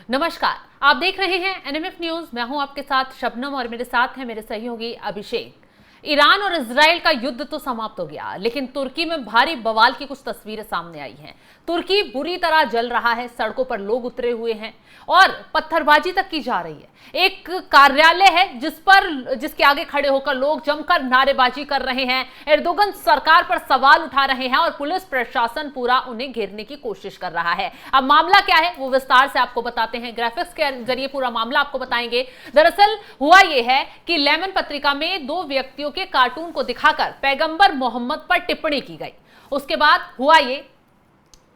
नमस्कार, आप देख रहे हैं एनएमएफ न्यूज। मैं हूं आपके साथ शबनम और मेरे साथ हैं मेरे सहयोगी अभिषेक। ईरान और इजराइल का युद्ध तो समाप्त हो गया, लेकिन तुर्की में भारी बवाल की कुछ तस्वीरें सामने आई हैं। तुर्की बुरी तरह जल रहा है, सड़कों पर लोग उतरे हुए हैं और पत्थरबाजी तक की जा रही है। एक कार्यालय है जिसके आगे खड़े होकर लोग जमकर नारेबाजी कर रहे हैं, एर्दोगन सरकार पर सवाल उठा रहे हैं और पुलिस प्रशासन पूरा उन्हें घेरने की कोशिश कर रहा है। अब मामला क्या है वो विस्तार से आपको बताते हैं, ग्राफिक्स के जरिए पूरा मामला आपको बताएंगे। दरअसल हुआ यह है कि लेमन पत्रिका में दो व्यक्तियों के कार्टून को दिखाकर पैगंबर मोहम्मद पर टिप्पणी की गई। उसके बाद हुआ ये,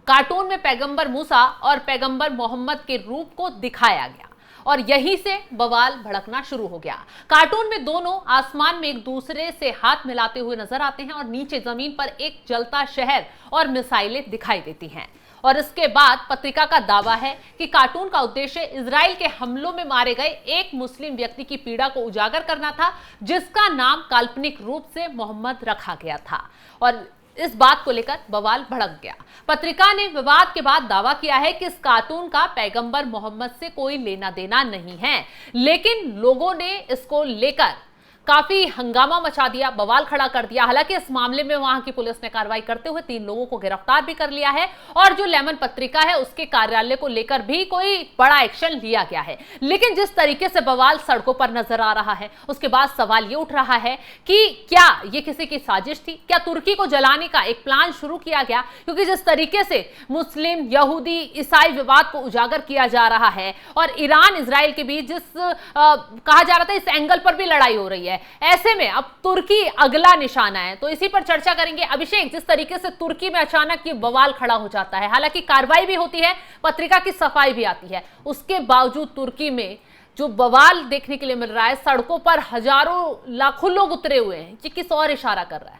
कार्टून में पैगंबर मूसा और पैगंबर मोहम्मद के रूप को दिखाया गया और यहीं से बवाल भड़कना शुरू हो गया। कार्टून में दोनों आसमान में एक दूसरे से हाथ मिलाते हुए नजर आते हैं और नीचे जमीन पर एक जलता शहर और मिसाइलें दिखाई देती हैं। और इसके बाद पत्रिका का दावा है कि कार्टून का उद्देश्य इजराइल के हमलों में मारे गए एक मुस्लिम व्यक्ति की पीड़ा को उजागर करना था, जिसका नाम काल्पनिक रूप से मोहम्मद रखा गया था। और इस बात को लेकर बवाल भड़क गया। पत्रिका ने विवाद के बाद दावा किया है कि इस कार्टून का पैगंबर मोहम्मद से कोई लेना देना नहीं है, लेकिन लोगों ने इसको लेकर काफी हंगामा मचा दिया, बवाल खड़ा कर दिया। हालांकि इस मामले में वहां की पुलिस ने कार्रवाई करते हुए 3 लोगों को गिरफ्तार भी कर लिया है और जो लेमन पत्रिका है उसके कार्यालय को लेकर भी कोई बड़ा एक्शन लिया गया है। लेकिन जिस तरीके से बवाल सड़कों पर नजर आ रहा है, उसके बाद सवाल ये उठ रहा है कि क्या ये किसी की साजिश थी? क्या तुर्की को जलाने का एक प्लान शुरू किया गया? क्योंकि जिस तरीके से मुस्लिम, यहूदी, ईसाई विवाद को उजागर किया जा रहा है और ईरान इजराइल के बीच कहा जा रहा था इस एंगल पर भी लड़ाई हो रही है, ऐसे में अब तुर्की अगला निशाना है। तो इसी पर चर्चा करेंगे। अभिषेक, जिस तरीके से तुर्की में अचानक ये बवाल खड़ा हो जाता है, हालांकि कार्रवाई भी होती है, पत्रिका की सफाई भी आती है, उसके बावजूद तुर्की में जो बवाल देखने के लिए मिल रहा है, सड़कों पर हजारों लाखों लोग उतरे हुए हैं, ये किस और इशारा कर रहा है?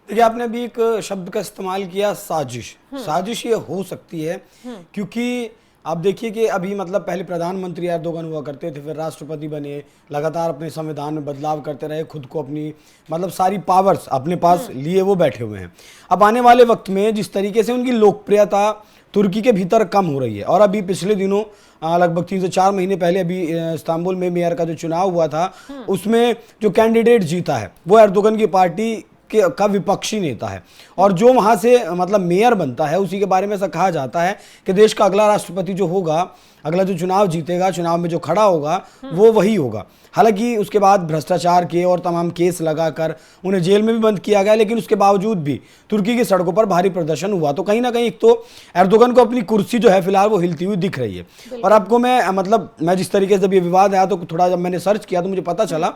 देखिए, आपने अभी एक शब्द का इस्तेमाल किया, साजिश। साजिश ये हो सकती है क्योंकि आप देखिए कि अभी मतलब पहले प्रधानमंत्री एर्दोगन हुआ करते थे, फिर राष्ट्रपति बने, लगातार अपने संविधान में बदलाव करते रहे, खुद को अपनी मतलब सारी पावर्स अपने पास लिए वो बैठे हुए हैं। अब आने वाले वक्त में जिस तरीके से उनकी लोकप्रियता तुर्की के भीतर कम हो रही है, और अभी पिछले दिनों लगभग 3 से 4 महीने पहले अभी इस्तांबुल में मेयर का जो चुनाव हुआ था, उसमें जो कैंडिडेट जीता है वो एर्दोगन की पार्टी का विपक्षी नेता है, और जो वहाँ से मतलब मेयर बनता है उसी के बारे में ऐसा कहा जाता है कि देश का अगला राष्ट्रपति जो होगा, अगला जो चुनाव जीतेगा, चुनाव में जो खड़ा होगा वो वही होगा। हालांकि उसके बाद भ्रष्टाचार के और तमाम केस लगाकर उन्हें जेल में भी बंद किया गया, लेकिन उसके बावजूद भी तुर्की की सड़कों पर भारी प्रदर्शन हुआ। तो कहीं ना कहीं एक तो एर्दोगन को अपनी कुर्सी जो है फिलहाल वो हिलती हुई दिख रही है। और आपको मैं जिस तरीके से जब ये विवाद आया तो थोड़ा जब मैंने सर्च किया तो मुझे पता चला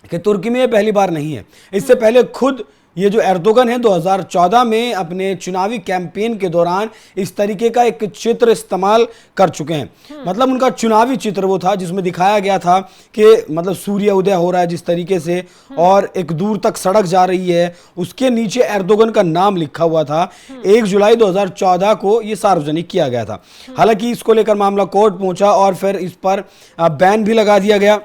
कि तुर्की में ये पहली बार नहीं है। इससे पहले खुद ये जो एर्दोगन है 2014 में अपने चुनावी कैंपेन के दौरान इस तरीके का एक चित्र इस्तेमाल कर चुके हैं। मतलब उनका चुनावी चित्र वो था जिसमें दिखाया गया था कि मतलब सूर्य उदय हो रहा है जिस तरीके से, और एक दूर तक सड़क जा रही है, उसके नीचे एर्दोगन का नाम लिखा हुआ था। 1 जुलाई 2014 को ये सार्वजनिक किया गया था। हालांकि इसको लेकर मामला कोर्ट पहुंचा और फिर इस पर बैन भी लगा दिया गया।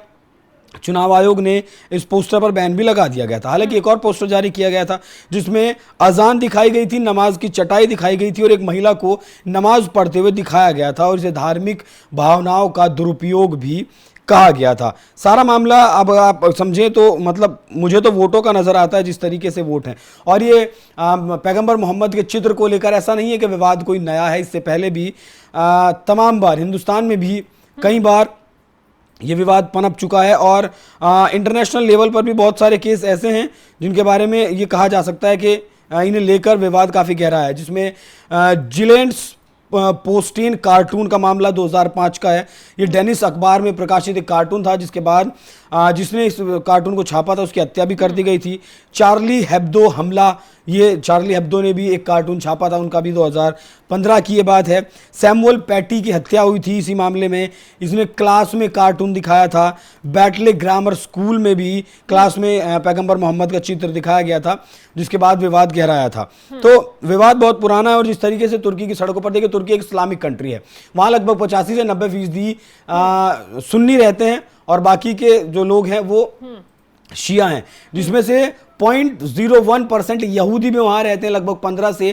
चुनाव आयोग ने इस पोस्टर पर बैन भी लगा दिया गया था। हालांकि एक और पोस्टर जारी किया गया था जिसमें अजान दिखाई गई थी, नमाज की चटाई दिखाई गई थी और एक महिला को नमाज पढ़ते हुए दिखाया गया था, और इसे धार्मिक भावनाओं का दुरुपयोग भी कहा गया था। सारा मामला अब आप समझें तो मतलब मुझे तो वोटों का नजर आता है जिस तरीके से वोट हैं, और ये पैगंबर मोहम्मद के चित्र को लेकर ऐसा नहीं है कि विवाद कोई नया है। इससे पहले भी तमाम बार हिंदुस्तान में भी कई बार ये विवाद पनप चुका है, और इंटरनेशनल लेवल पर भी बहुत सारे केस ऐसे हैं जिनके बारे में ये कहा जा सकता है कि इन्हें लेकर विवाद काफ़ी गहरा है, जिसमें जिलेंट्स पोस्टीन कार्टून का मामला 2005 का है। ये डेनिस अखबार में प्रकाशित एक कार्टून था जिसके बाद जिसने इस कार्टून को छापा था उसकी हत्या भी कर दी गई थी। चार्ली हेब्दो हमला, ये चार्ली हेब्दो ने भी एक कार्टून छापा था, उनका भी 2015 की ये बात है। सैमुअल पैटी की हत्या हुई थी इसी मामले में, इसने क्लास में कार्टून दिखाया था। बैटले ग्रामर स्कूल में भी क्लास में पैगंबर मोहम्मद का चित्र दिखाया गया था, जिसके बाद विवाद गहराया था। तो विवाद बहुत पुराना है, और जिस तरीके से तुर्की की सड़कों पर देखिए, तुर्की एक इस्लामिक कंट्री है, वहाँ लगभग 85 से 90% सुन्नी रहते हैं और बाकी के जो लोग हैं वो शिया हैं, जिसमें से 0.01% यहूदी भी वहाँ रहते हैं। लगभग 15 से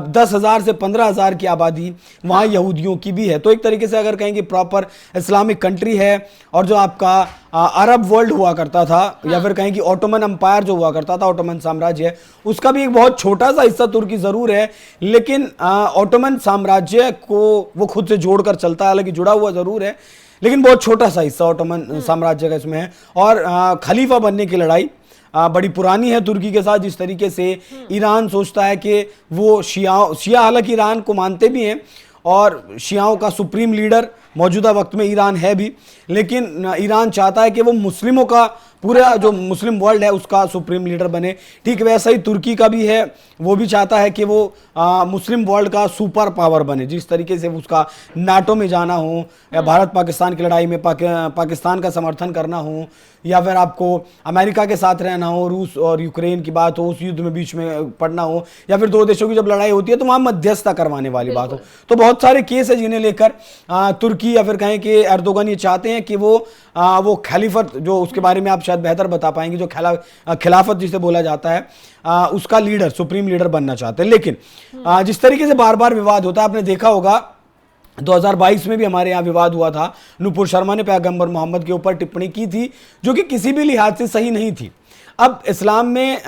10,000 से 15,000 की आबादी वहाँ यहूदियों की भी है। तो एक तरीके से अगर कहें कि प्रॉपर इस्लामिक कंट्री है। और जो आपका अरब वर्ल्ड हुआ करता था, या फिर कहें कि ऑटोमन एम्पायर जो हुआ करता था, ऑटोमन साम्राज्य है, उसका भी एक बहुत छोटा सा हिस्सा तुर्की जरूर है, लेकिन ऑटोमन साम्राज्य को वो खुद से जोड़कर चलता है, हालांकि जुड़ा हुआ जरूर है, लेकिन बहुत छोटा सा हिस्सा ऑटोमन साम्राज्य का इसमें है। और खलीफा बनने की लड़ाई बड़ी पुरानी है तुर्की के साथ। जिस तरीके से ईरान सोचता है कि वो शिया हालांकि ईरान को मानते भी हैं, और शियाओं का सुप्रीम लीडर मौजूदा वक्त में ईरान है भी, लेकिन ईरान चाहता है कि वो मुस्लिमों का, पूरा जो मुस्लिम वर्ल्ड है उसका सुप्रीम लीडर बने। ठीक वैसा ही तुर्की का भी है, वो भी चाहता है कि वो मुस्लिम वर्ल्ड का सुपर पावर बने। जिस तरीके से उसका नाटो में जाना हो, या भारत पाकिस्तान की लड़ाई में पाकिस्तान का समर्थन करना हो, या फिर आपको अमेरिका के साथ रहना हो, रूस और यूक्रेन की बात हो, उस युद्ध में बीच में पड़ना हो, या फिर दो देशों की जब लड़ाई होती है तो वहाँ मध्यस्थता करवाने वाली बात हो। तो बहुत सारे केस है जिन्हें लेकर तुर्की या फिर कहें कि एर्दोगन ये चाहते हैं कि वो खलीफत, जो उसके बारे में आप शायद बेहतर बता पाएंगे, जो खिलाफत जिसे बोला जाता है, उसका लीडर, सुप्रीम लीडर बनना चाहते हैं। लेकिन जिस तरीके से बार बार विवाद होता है, आपने देखा होगा 2022 में भी हमारे यहाँ विवाद हुआ था। नूपुर शर्मा ने पैगंबर मोहम्मद के ऊपर टिप्पणी की थी जो कि किसी भी लिहाज से सही नहीं थी। अब इस्लाम में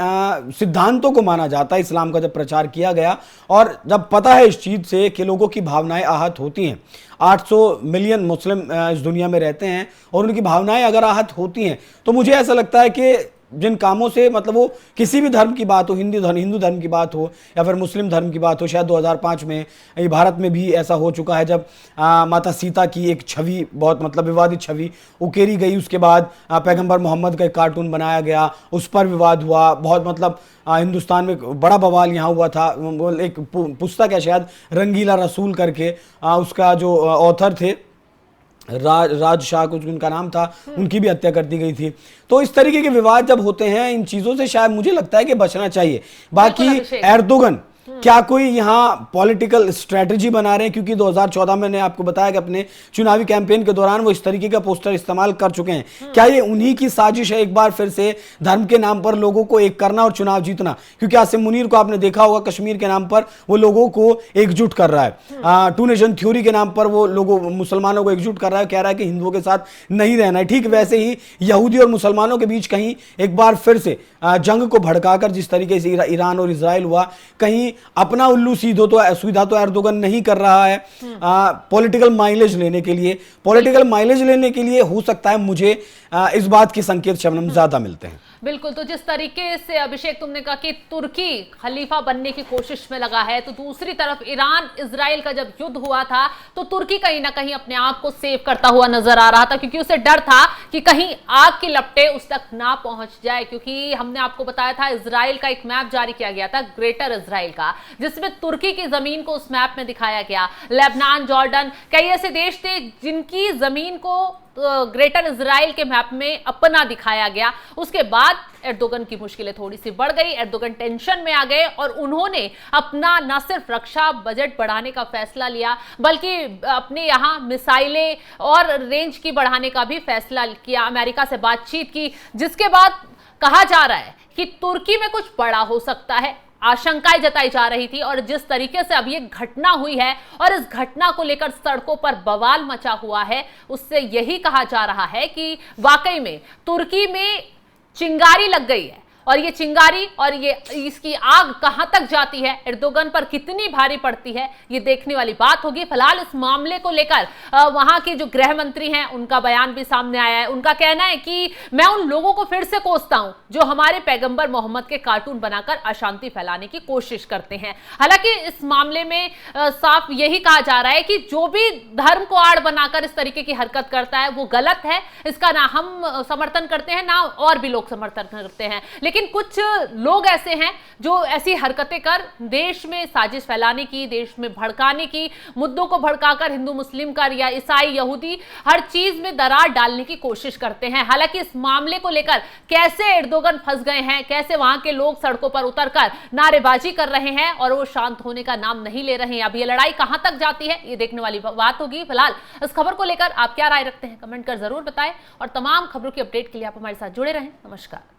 सिद्धांतों को माना जाता है, इस्लाम का जब प्रचार किया गया, और जब पता है इस चीज़ से कि लोगों की भावनाएं आहत होती हैं, 800 मिलियन मुस्लिम इस दुनिया में रहते हैं, और उनकी भावनाएं अगर आहत होती हैं, तो मुझे ऐसा लगता है कि जिन कामों से, मतलब वो किसी भी धर्म की बात हो, हिंदू धर्म की बात हो या फिर मुस्लिम धर्म की बात हो, शायद 2005 में ये भारत में भी ऐसा हो चुका है, जब माता सीता की एक छवि, बहुत मतलब विवादित छवि उकेरी गई। उसके बाद पैगंबर मोहम्मद का एक कार्टून बनाया गया, उस पर विवाद हुआ, बहुत मतलब हिंदुस्तान में बड़ा बवाल यहाँ हुआ था। एक पुस्तक है शायद रंगीला रसूल करके, उसका जो ऑथर थे राज शाह, कुछ उनका नाम था, उनकी भी हत्या कर दी गई थी। तो इस तरीके के विवाद जब होते हैं, इन चीजों से शायद मुझे लगता है कि बचना चाहिए। बाकी एर्दोगन क्या कोई यहाँ पॉलिटिकल स्ट्रेटजी बना रहे हैं, क्योंकि 2014 में मैंने आपको बताया कि अपने चुनावी कैंपेन के दौरान वो इस तरीके का पोस्टर इस्तेमाल कर चुके हैं। क्या ये उन्हीं की साजिश है, एक बार फिर से धर्म के नाम पर लोगों को एक करना और चुनाव जीतना? क्योंकि आसिम मुनीर को आपने देखा होगा, कश्मीर के नाम पर वो लोगों को एकजुट कर रहा है, टू नेशन थ्योरी के नाम पर वो लोगों मुसलमानों को एकजुट कर रहा है, कह रहा है कि हिंदुओं के साथ नहीं रहना है। ठीक वैसे ही यहूदी और मुसलमानों के बीच कहीं एक बार फिर से जंग को भड़काकर, जिस तरीके से ईरान और इजराइल हुआ, कहीं अपना उल्लू सीधा तो एर्दोगन नहीं कर रहा है पॉलिटिकल माइलेज लेने के लिए। पॉलिटिकल माइलेज लेने के लिए हो सकता है मुझे इस बात के संकेत शबनम ज्यादा मिलते हैं। बिल्कुल। तो जिस तरीके से अभिषेक तुमने कहा कि तुर्की खलीफा बनने की कोशिश में लगा है, तो दूसरी तरफ ईरान इजराइल का जब युद्ध हुआ था तो तुर्की कहीं ना कहीं अपने आप को सेव करता हुआ नजर आ रहा था, क्योंकि उसे डर था कि कहीं आग की लपटें उस तक ना पहुंच जाए। क्योंकि हमने आपको बताया था, इजराइल का एक मैप जारी किया गया था, ग्रेटर इजराइल का, जिसमें तुर्की की जमीन को उस मैप में दिखाया गया। लेबनान, जॉर्डन, कई ऐसे देश थे जिनकी जमीन को ग्रेटर इजराइल के मैप में अपना दिखाया गया। उसके बाद एर्दोगन की मुश्किलें थोड़ी सी बढ़ गई, एर्दोगन टेंशन में आ गए, और उन्होंने अपना न सिर्फ रक्षा बजट बढ़ाने का फैसला लिया, बल्कि अपने यहाँ मिसाइलें और रेंज की बढ़ाने का भी फैसला किया, अमेरिका से बातचीत की, जिसके बाद कहा जा रहा है कि तुर्की में कुछ बड़ा हो सकता है। आशंकाएं जताई जा रही थी, और जिस तरीके से अब ये घटना हुई है और इस घटना को लेकर सड़कों पर बवाल मचा हुआ है, उससे यही कहा जा रहा है कि वाकई में तुर्की में चिंगारी लग गई है, और ये चिंगारी और ये इसकी आग कहां तक जाती है, एर्दोगन पर कितनी भारी पड़ती है, ये देखने वाली बात होगी। फिलहाल इस मामले को लेकर वहां के जो गृह मंत्री हैं, उनका बयान भी सामने आया है। उनका कहना है कि मैं उन लोगों को फिर से कोसता हूं जो हमारे पैगंबर मोहम्मद के कार्टून बनाकर अशांति फैलाने की कोशिश करते हैं। हालांकि इस मामले में साफ यही कहा जा रहा है कि जो भी धर्म को आड़ बनाकर इस तरीके की हरकत करता है वो गलत है, इसका ना हम समर्थन करते हैं ना और भी लोग समर्थन करते हैं। लेकिन कुछ लोग ऐसे हैं जो ऐसी हरकतें कर देश में साजिश फैलाने की, देश में भड़काने की, मुद्दों को भड़काकर हिंदू मुस्लिम का या ईसाई यहूदी हर चीज में दरार डालने की कोशिश करते हैं। हालांकि इस मामले को लेकर कैसे एर्दोगन फंस गए हैं, कैसे वहां के लोग सड़कों पर उतरकर नारेबाजी कर रहे हैं और वो शांत होने का नाम नहीं ले रहे हैं, अब ये लड़ाई कहां तक जाती है ये देखने वाली बात होगी। फिलहाल इस खबर को लेकर आप क्या राय रखते हैं कमेंट कर जरूर बताएं और तमाम खबरों की अपडेट के लिए आप हमारे साथ जुड़े रहें। नमस्कार।